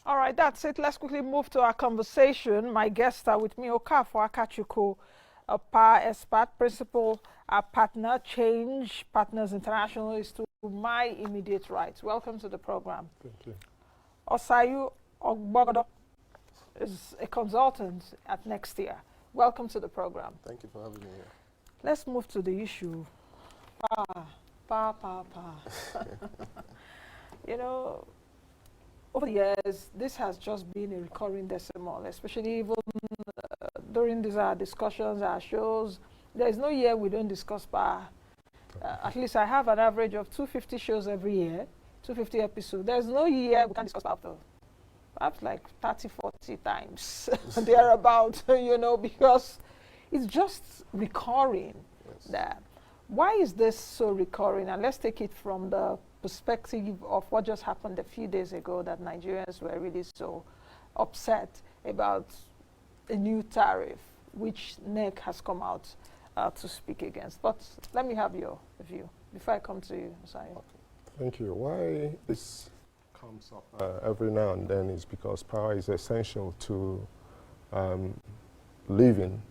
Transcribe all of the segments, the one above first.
All right, that's it. Let's quickly move to our conversation. My guests are with me, Okafor Akachukwu, a power expert, principal partner, Change Partners International is to my immediate right. Welcome to the program. Thank you. Osayu Ogboghodo is a consultant at Next Year. Welcome to the program. Thank you for having me here. Let's move to the issue. Power. You know, over the years, this has just been a recurring decimal, especially even during these discussions, our shows. There is no year we don't discuss power. At least I have an average of 250 shows every year, 250 episodes. There's no year we can discuss power. Perhaps like 30, 40 times thereabout, you know, because it's just recurring. Yes. There. Why is this so recurring? And let's take it from the perspective of what just happened a few days ago, that Nigerians were really so upset about a new tariff, which NEC has come out to speak against. But let me have your view before I come to you, Osayu. Okay. Thank you. Why this comes up every now and then is because power is essential to living,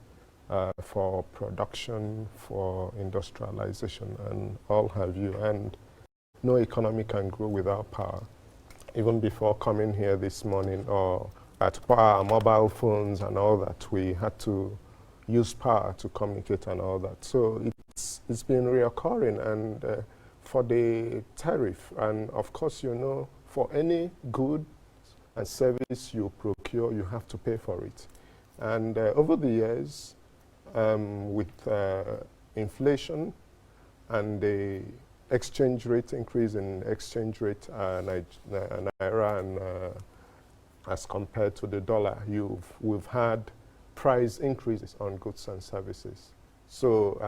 for production, for industrialization, and all have you. And no economy can grow without power. Even before coming here this morning, or at our mobile phones and all that, we had to use power to communicate and all that. So it's been reoccurring, and for the tariff, and of course, you know, for any good and service you procure, you have to pay for it. And over the years, with inflation and the exchange rate increase in exchange rate, Naira, and as compared to the dollar, we've had price increases on goods and services. So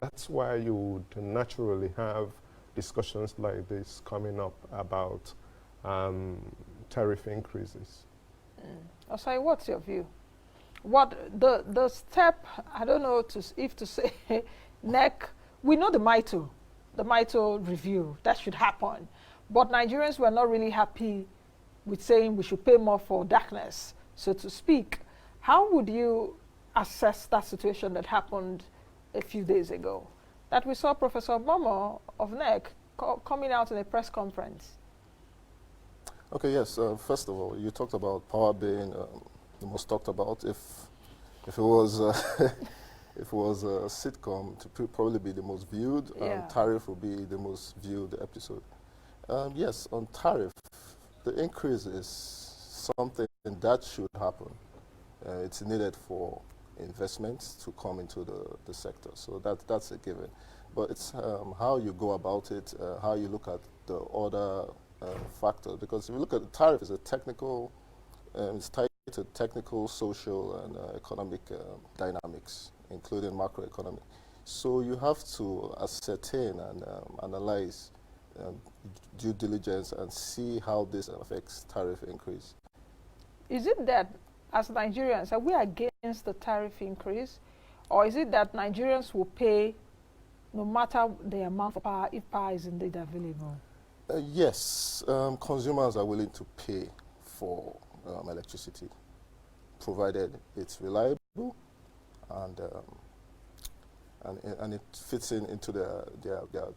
that's why you would naturally have discussions like this coming up about tariff increases. Osayu, what's your view? What the step, I don't know if to say NEC, we know the MITO review, that should happen. But Nigerians were not really happy with saying we should pay more for darkness, so to speak. How would you assess that situation that happened a few days ago? That we saw Professor Bomo of NEC coming out in a press conference. Okay, yes. First of all, you talked about power being the most talked about. If it was if it was a sitcom, to probably be the most viewed. Yeah. Tariff would be the most viewed episode. Yes, on tariff, the increase is something that should happen. It's needed for investments to come into the sector, so that's a given. But it's how you go about it, how you look at the other factors. Because if you look at the tariff, it's a technical, it's tied to technical, social, and economic dynamics, including macroeconomy. So you have to ascertain and analyze due diligence and see how this affects tariff increase. Is it that, as Nigerians, are we against the tariff increase? Or is it that Nigerians will pay no matter the amount of power, if power is indeed available? Yes, consumers are willing to pay for electricity, provided it's reliable and it fits into their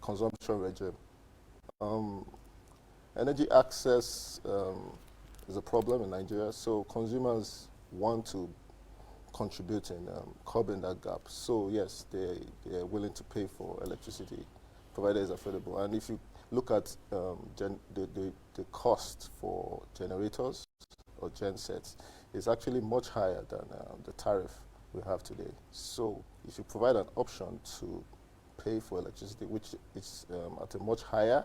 consumption regime. Energy access is a problem in Nigeria, so consumers want to contribute in curbing that gap. So yes, they are willing to pay for electricity, provided it's affordable. And if you look at the cost for generators or gensets, is actually much higher than the tariff we have today. So if you provide an option to pay for electricity, which is at a much higher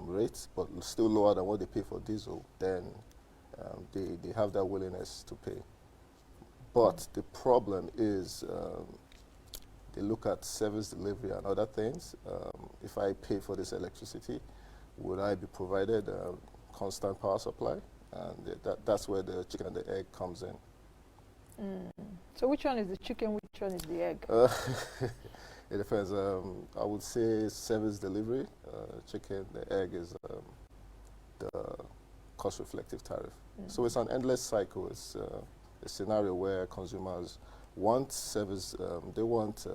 rate, but still lower than what they pay for diesel, then they have that willingness to pay. But the problem is they look at service delivery and other things. If I pay for this electricity, would I be provided constant power supply? And that's where the chicken and the egg comes in. So which one is the chicken, which one is the egg? It depends. I would say service delivery, chicken. The egg is the cost-reflective tariff. So it's an endless cycle. It's a scenario where consumers want service, they want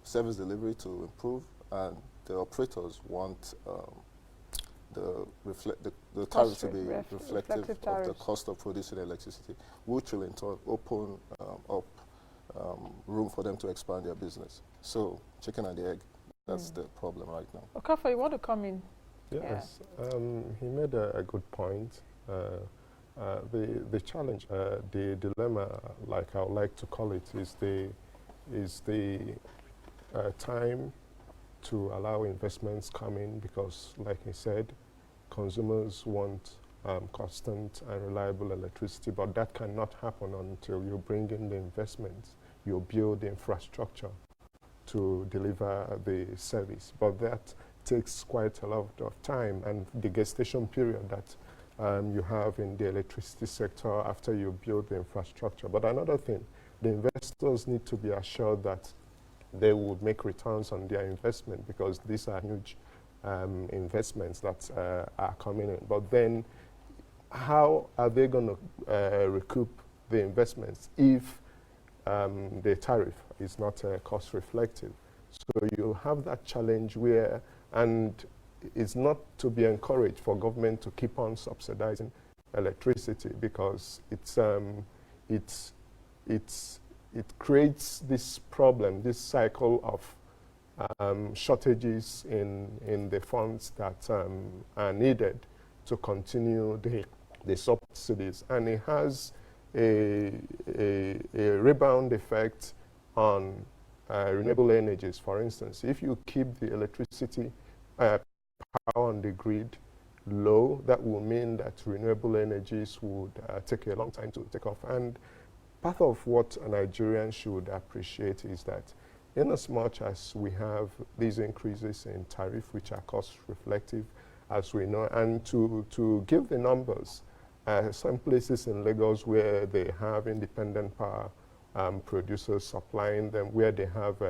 service delivery to improve, and the operators want the tariff to be reflective of the cost of producing electricity, which will in turn open up room for them to expand their business. So chicken and the egg, that's the problem right now. Okafor, you want to come in? Yes, he made a good point. The challenge, the dilemma, like I would like to call it, is the time to allow investments come in, because, like he said, consumers want constant and reliable electricity, but that cannot happen until you bring in the investments, you build the infrastructure to deliver the service. But that takes quite a lot of time, and the gestation period that you have in the electricity sector after you build the infrastructure. But another thing, the investors need to be assured that they would make returns on their investment, because these are huge investments that are coming in. But then how are they going to recoup the investments if the tariff is not cost reflective? So you have that challenge where, and it's not to be encouraged for government to keep on subsidizing electricity, because it creates this problem, this cycle of shortages in the funds that are needed to continue the subsidies, and it has a rebound effect on renewable energies. For instance, if you keep the electricity power on the grid low, that will mean that renewable energies would take a long time to take off. And part of what Nigerians should appreciate is that in as much as we have these increases in tariff, which are cost reflective, as we know, and to give the numbers, some places in Lagos where they have independent power producers supplying them, where they have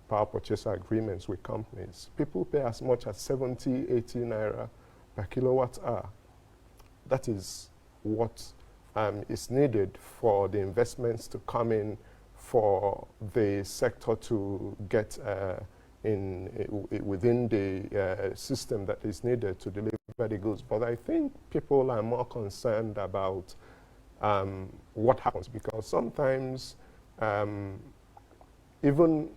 power purchase agreements with companies, people pay as much as 70, 80 naira per kilowatt hour. That is what is needed for the investments to come in, for the sector to get within the system that is needed to deliver the goods. But I think people are more concerned about what happens, because sometimes even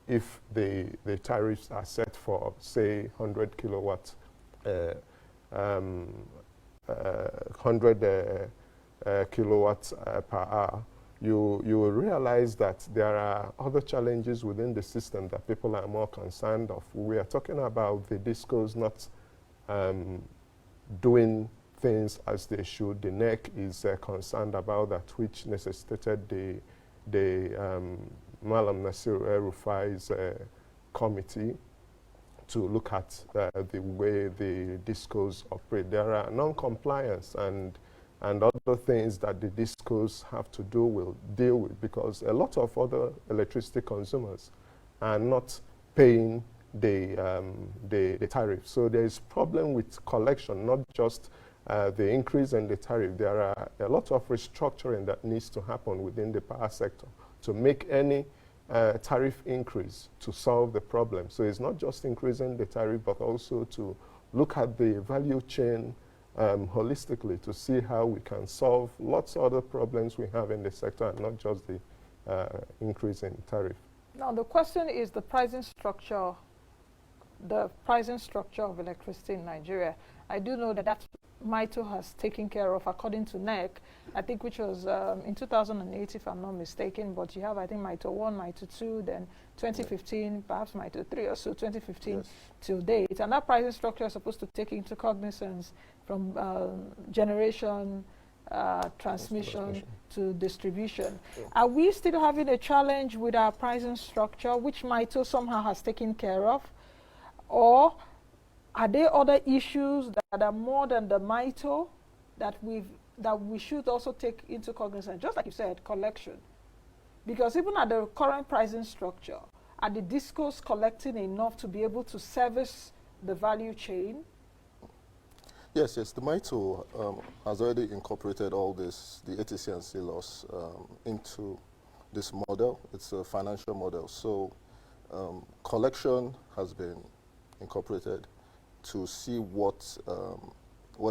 if the tariffs are set for, say, 100 kilowatts, 100 kilowatts per hour, you will realize that there are other challenges within the system that people are more concerned of. We are talking about the discos not doing things as they should. The NEC is concerned about that, which necessitated the Malam Nasir El-Rufai's committee to look at the way the discos operate. There are non-compliance and other things that the discos have to deal with, because a lot of other electricity consumers are not paying the tariff. So there is problem with collection, not just the increase in the tariff. There are a lot of restructuring that needs to happen within the power sector to make any tariff increase to solve the problem. So it's not just increasing the tariff, but also to look at the value chain holistically to see how we can solve lots of other problems we have in the sector, and not just the increase in tariff. Now the question is the pricing structure of electricity in Nigeria. I do know that MITO has taken care of, according to NEC, I think, which was in 2008, if I'm not mistaken, but you have, I think, MITO 1, MITO 2, then 2015, perhaps MITO 3 or so, 2015 till date. And that pricing structure is supposed to take into cognizance from generation, transmission to distribution. Are we still having a challenge with our pricing structure, which MITO somehow has taken care of? Or are there other issues that are more than the MITO that we should also take into cognizance? Just like you said, collection. Because even at the current pricing structure, are the discos collecting enough to be able to service the value chain? Yes, the MITO has already incorporated all this, the ATC and C laws, into this model. It's a financial model. So collection has been incorporated to see what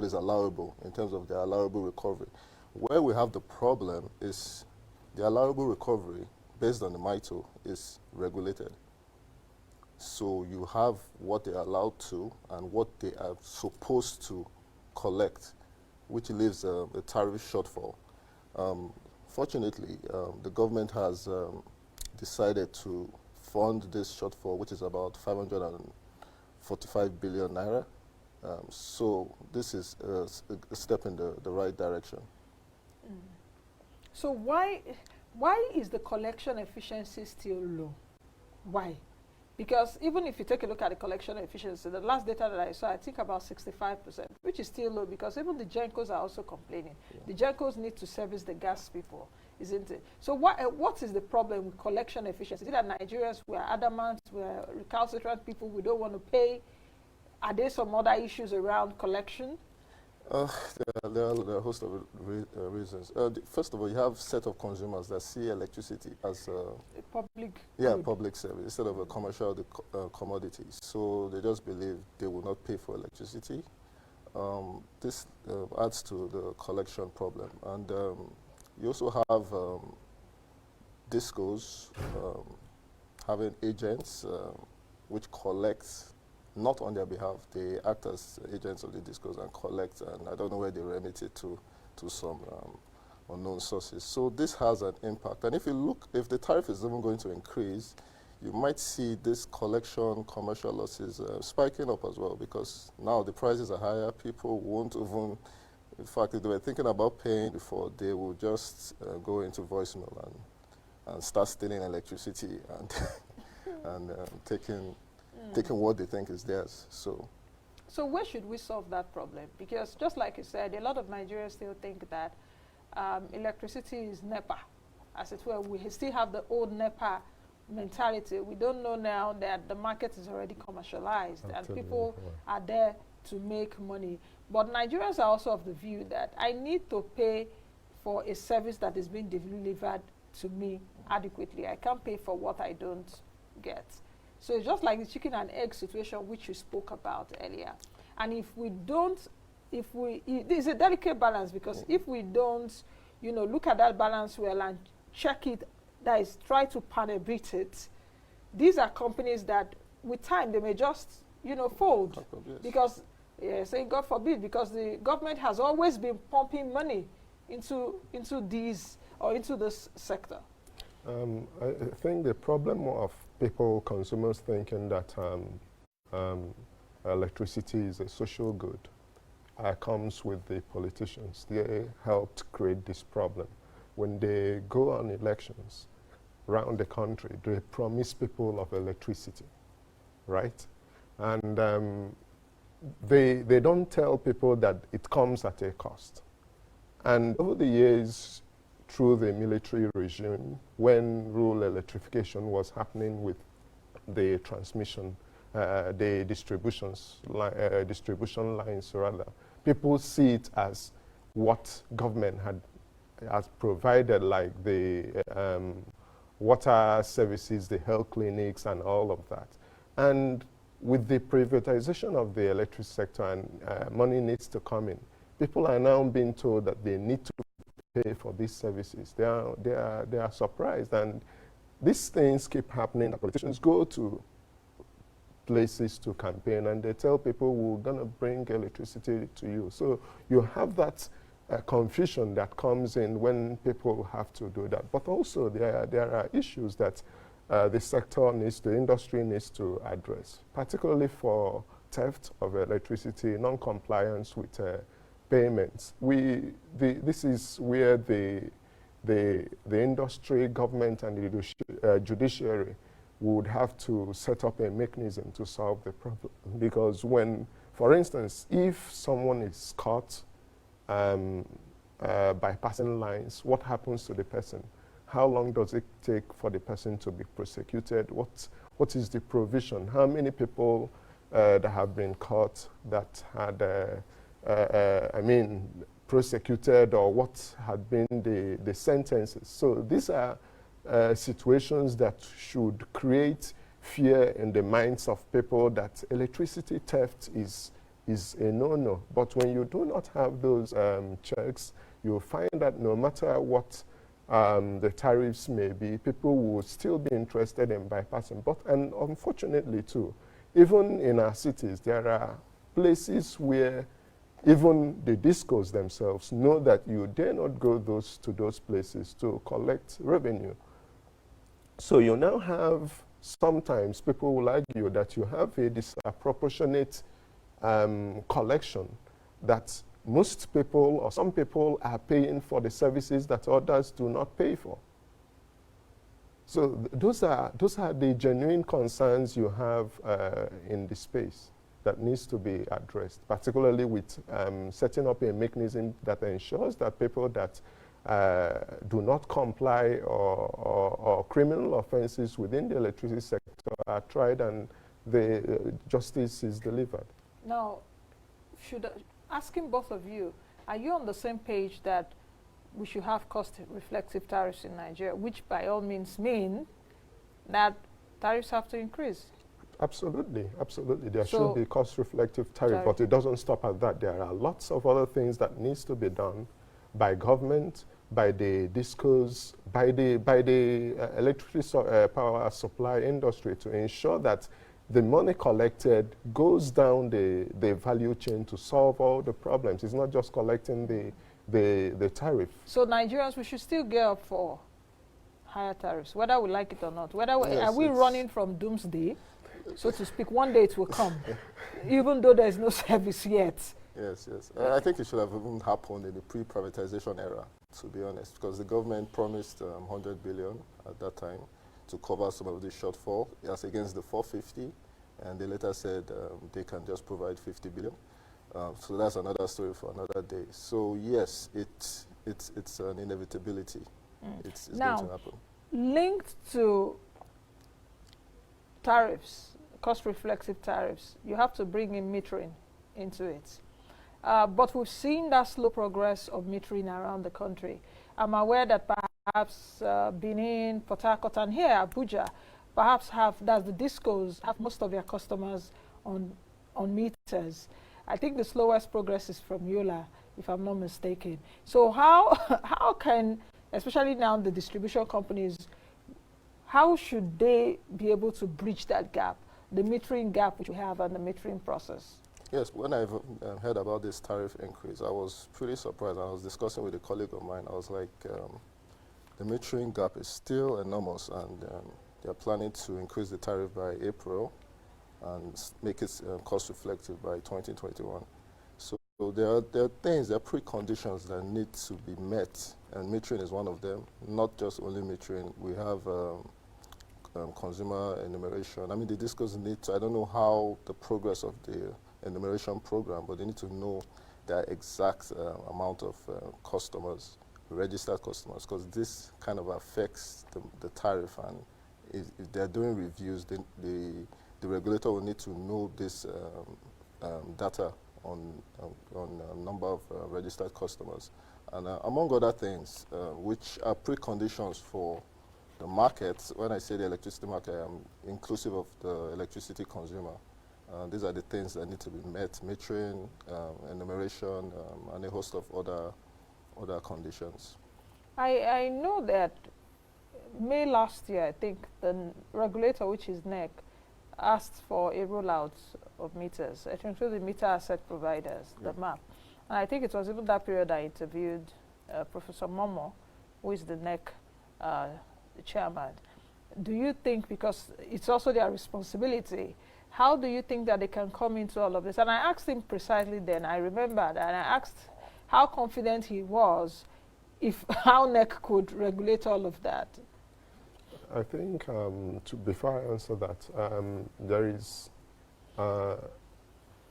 is allowable in terms of the allowable recovery. Where we have the problem is the allowable recovery based on the MITO is regulated. So you have what they're allowed to and what they are supposed to collect, which leaves a tariff shortfall. Fortunately, the government has decided to fund this shortfall, which is about 545 billion naira. So this is a step in the right direction. Mm. So why is the collection efficiency still low? Why? Because even if you take a look at the collection efficiency, the last data that I saw, I think about 65%, which is still low because even the GENCOs are also complaining. Yeah. The GENCOs need to service the gas people, isn't it? So what is the problem with collection efficiency? Is it that Nigerians were adamant, we're recalcitrant people, we don't want to pay? Are there some other issues around collection? There are a host of reasons. First of all, you have a set of consumers that see electricity as a public service instead of a commercial commodity. So they just believe they will not pay for electricity. This adds to the collection problem. And you also have discos having agents which collect not on their behalf. They act as agents of the discos and collect, and I don't know where they remit it to some unknown sources. So this has an impact. And if you look, if the tariff is even going to increase, you might see this collection commercial losses spiking up as well, because now the prices are higher. People won't even, in fact, if they were thinking about paying before, they will just go into voicemail and start stealing electricity and taking what they think is theirs. So where should we solve that problem? Because just like you said, a lot of Nigerians still think that electricity is NEPA, as it were. We still have the old NEPA mentality. We don't know now that the market is already commercialized and people are there to make money. But Nigerians are also of the view that I need to pay for a service that is being delivered to me adequately. I can't pay for what I don't get. So it's just like the chicken and egg situation which you spoke about earlier. And if we don't, it's a delicate balance, because if we don't, look at that balance well and check it, that is, try to pan-beat it, these are companies that with time they may just, fold. Because, saying God forbid, because the government has always been pumping money into this sector. I think the problem of consumers thinking that electricity is a social good comes with the politicians. They helped create this problem. When they go on elections around the country, they promise people of electricity, right? And they don't tell people that it comes at a cost. And over the years, through the military regime, when rural electrification was happening with the transmission, the distribution lines rather, people see it as what government has provided, like the water services, the health clinics, and all of that. And with the privatization of the electric sector and money needs to come in, people are now being told that they need to pay for these services. They are surprised, and these things keep happening. The politicians go to places to campaign and they tell people, we're going to bring electricity to you. So you have that confusion that comes in when people have to do that. But also there are issues that the industry needs to address, particularly for theft of electricity, non-compliance with payments. This is where the industry, government, and the judiciary would have to set up a mechanism to solve the problem. Because when, for instance, if someone is caught bypassing lines, what happens to the person? How long does it take for the person to be prosecuted? What is the provision? How many people that have been caught that had I mean, prosecuted or what had been the sentences. So these are situations that should create fear in the minds of people that electricity theft is a no-no. But when you do not have those checks, you'll find that no matter what the tariffs may be, people will still be interested in bypassing. But, and unfortunately too, even in our cities, there are places where even the discos themselves know that you dare not go to those places to collect revenue. So you now have, sometimes people will argue that you have a disproportionate collection, that most people or some people are paying for the services that others do not pay for. So those are the genuine concerns you have in the space that needs to be addressed, particularly with setting up a mechanism that ensures that people that do not comply or criminal offenses within the electricity sector are tried and the justice is delivered. Now, asking both of you, are you on the same page that we should have cost-reflective tariffs in Nigeria, which by all means mean that tariffs have to increase? Absolutely, absolutely. There should be cost-reflective tariff, but it doesn't stop at that. There are lots of other things that needs to be done by government, by the discos, by the electricity power supply industry to ensure that the money collected goes down the value chain to solve all the problems. It's not just collecting the tariff. So Nigerians, we should still gear up for higher tariffs, whether we like it or not. Whether are we running from doomsday, so to speak? One day it will come, even though there is no service yet. Yes, yes. I think it should have even happened in the pre-privatization era, to be honest, because the government promised 100 billion at that time to cover some of the shortfall as against the 450, and they later said they can just provide 50 billion. So that's another story for another day. So yes, it's an inevitability. It's now, going to happen. Linked to tariffs, cost-reflective tariffs, you have to bring in metering into it. But we've seen that slow progress of metering around the country. I'm aware that perhaps Benin, Port Harcourt, and here, Abuja, perhaps the discos have most of their customers on meters. I think the slowest progress is from Yola, if I'm not mistaken. So how can, especially now the distribution companies, how should they be able to bridge that gap, the metering gap which we have and the metering process? Yes, when I heard about this tariff increase, I was pretty surprised. I was discussing with a colleague of mine. I was like, the metering gap is still enormous, and they're planning to increase the tariff by April and make it cost-reflective by 2021. So there are things, there are preconditions that need to be met, and metering is one of them. Not just only metering. We have consumer enumeration. I mean, the discos need to, I don't know how the progress of the enumeration program, but they need to know the exact amount of customers, registered customers, because this kind of affects the tariff, and if they're doing reviews, the regulator will need to know this data on number of registered customers. And among other things, which are preconditions for the market. When I say the electricity market, I'm inclusive of the electricity consumer. These are the things that need to be met: metering, enumeration, and a host of other conditions. I know that May last year, I think the regulator, which is NEC, asked for a rollout of meters, including the meter asset providers, the MAP. And I think it was even that period I interviewed Professor Momo, who is the NEC chairman. Do you think, because it's also their responsibility, how do you think that they can come into all of this? And I asked him precisely then, I remembered, and I asked how confident he was how NEC could regulate all of that. I think, before I answer that, there is,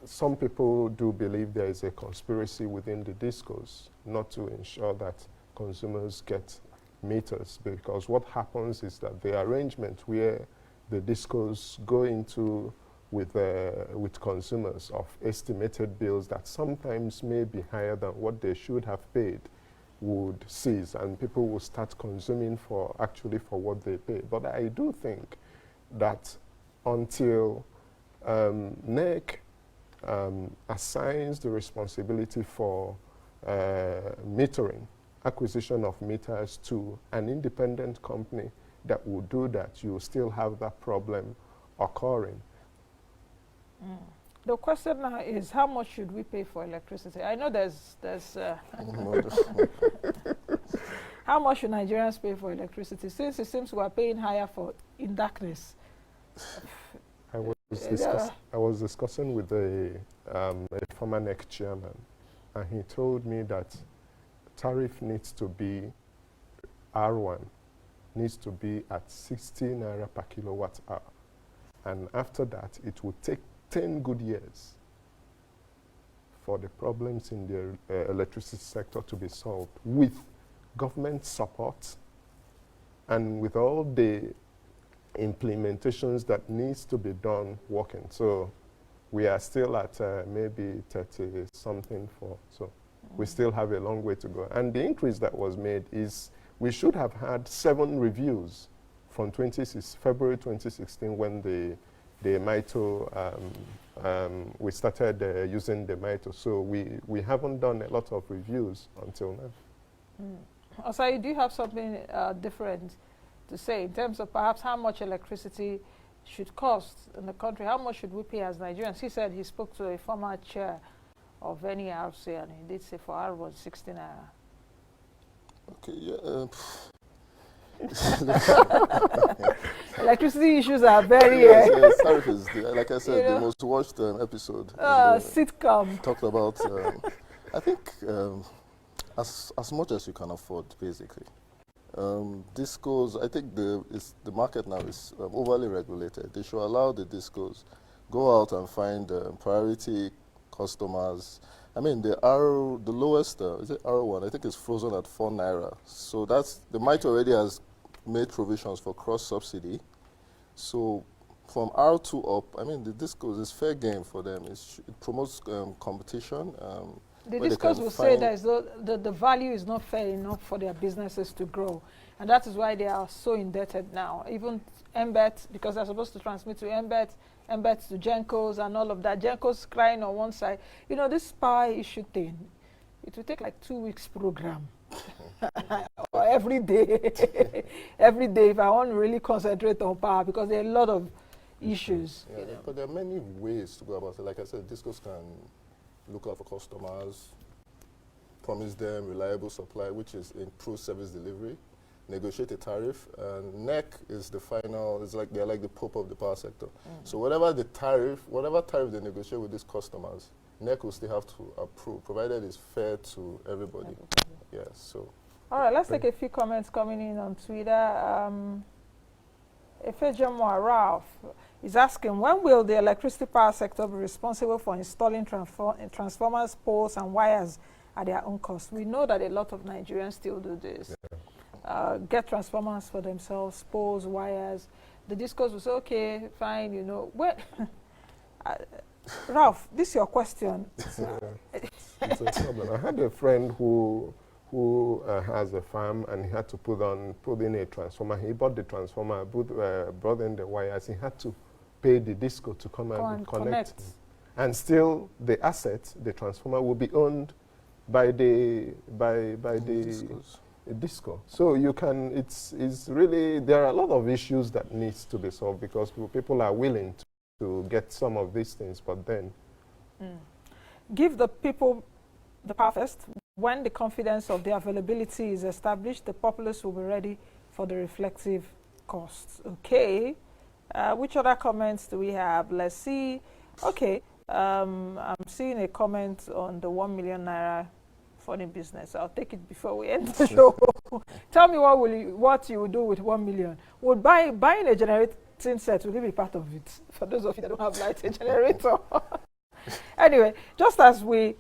some people do believe there is a conspiracy within the discos not to ensure that consumers get meters, because what happens is that the arrangement where the discos go into with consumers of estimated bills that sometimes may be higher than what they should have paid would cease, and people will start consuming for what they pay. But I do think that until NEC assigns the responsibility for metering, acquisition of meters to an independent company that will do that, you will still have that problem occurring. The question now is, how much should we pay for electricity? I know there's how much should Nigerians pay for electricity, since it seems we are paying higher in darkness? I was discussing with a former NEC chairman, and he told me that tariff needs to be R1, needs to be at 60 naira per kilowatt hour. And after that, it will take 10 good years for the problems in the electricity sector to be solved with government support and with all the implementations that needs to be done working. So we are still at maybe 30 something so we still have a long way to go. And the increase that was made is, we should have had 7 reviews from February 2016 when the MITO, we started using the MITO. So we haven't done a lot of reviews until now. Osayu, do you have something different to say in terms of perhaps how much electricity should cost in the country? How much should we pay as Nigerians? He said he spoke to a former chair of NERC, and he did say for R1 16 naira. Okay, yeah. Electricity issues are very yes, tariff is like I said, the most watched episode. Sitcom. Talked about I think as much as you can afford, basically. Discos, I think the market now is overly regulated. They should allow the discos go out and find priority customers. I mean, the lowest, is it R1? I think it's frozen at 4 naira. So the MIT already has made provisions for cross-subsidy. So from R2 up, I mean, the discos is fair game for them. It promotes competition. The discos will say that the value is not fair enough for their businesses to grow. And that is why they are so indebted now. Even MBET, because they're supposed to transmit to MBET to Gencos and all of that. Gencos crying on one side. You know, this power issue thing, it will take like 2 weeks program. Or every day. Every day, if I want to really concentrate on power, because there are a lot of issues. Yeah, but there are many ways to go about it. Like I said, discos can look out for customers, promise them reliable supply, which is improved service delivery, negotiate a tariff, and NEC is the final, they're like the pope of the power sector. So whatever tariff they negotiate with these customers, NEC will still have to approve, provided it's fair to everybody. Yeah, so. All right, let's take a few comments coming in on Twitter. Efejamo Ralph is asking, when will the electricity power sector be responsible for installing transformers, poles, and wires at their own cost? We know that a lot of Nigerians still do this. Yeah. Get transformers for themselves, poles, wires. The discos will say, okay, fine, you know. Ralph, this is your question. It's a problem. I had a friend who has a farm, and he had to put in a transformer. He bought the transformer, brought in the wires. He had to pay the disco to come and connect. And still, the asset, the transformer, will be owned by the disco. So you can. It's really, there are a lot of issues that needs to be solved, because people are willing to get some of these things, but then give the people the power first. When the confidence of the availability is established, the populace will be ready for the reflective costs. Okay. Which other comments do we have? Let's see. Okay. I'm seeing a comment on the 1 million naira funny business. I'll take it before we end the show. Tell me what you will do with 1 million. Would buying a generating set, will it be part of it? For those of you that don't have lights, a generator. Anyway, just as we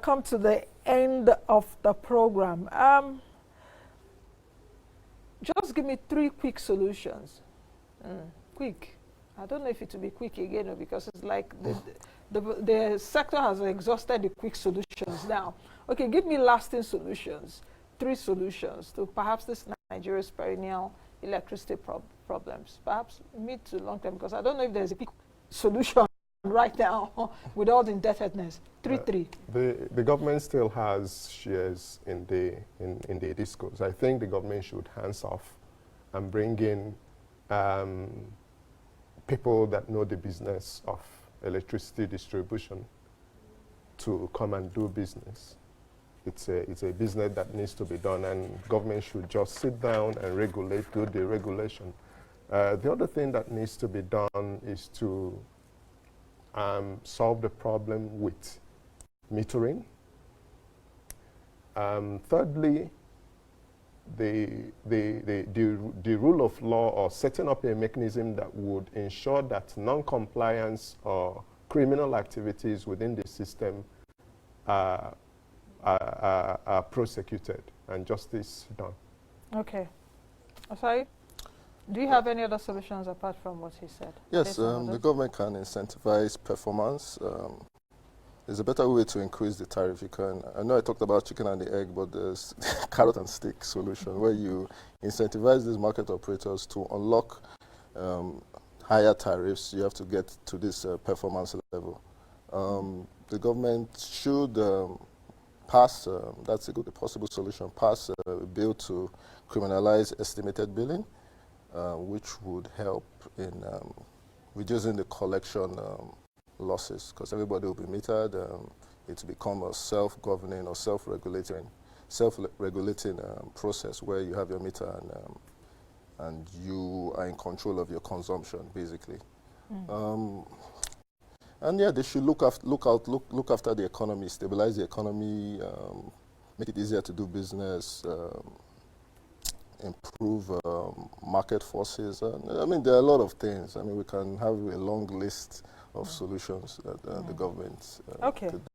come to the end of the program, just give me 3 quick solutions. Quick. I don't know if it will be quick again, because it's like the sector has exhausted the quick solutions now. Okay, give me lasting solutions, 3 solutions to perhaps this Nigeria's perennial electricity problems, perhaps mid to long term, because I don't know if there's a quick solution right now with all the indebtedness. 3. The government still has shares in the discos. I think the government should hands off and bring in people that know the business of electricity distribution to come and do business. It's a business that needs to be done, and government should just sit down and do the regulation. The other thing that needs to be done is to solve the problem with metering. Thirdly, the rule of law, or setting up a mechanism that would ensure that non-compliance or criminal activities within the system are prosecuted and justice done. Okay. Osayu, do you have any other solutions apart from what he said? Yes, the government can incentivize performance. There's a better way to increase the tariff. I know I talked about chicken and the egg, but there's carrot and stick solution where you incentivize these market operators to unlock higher tariffs. You have to get to this performance level. The government should pass, that's a possible solution, pass a bill to criminalize estimated billing, which would help in reducing the collection losses, because everybody will be metered. It's become a self-governing or self-regulating process where you have your meter and you are in control of your consumption, basically. And yeah, they should look after the economy, stabilize the economy, make it easier to do business, improve market forces. I mean, there are a lot of things. I mean, we can have a long list of solutions that the government okay.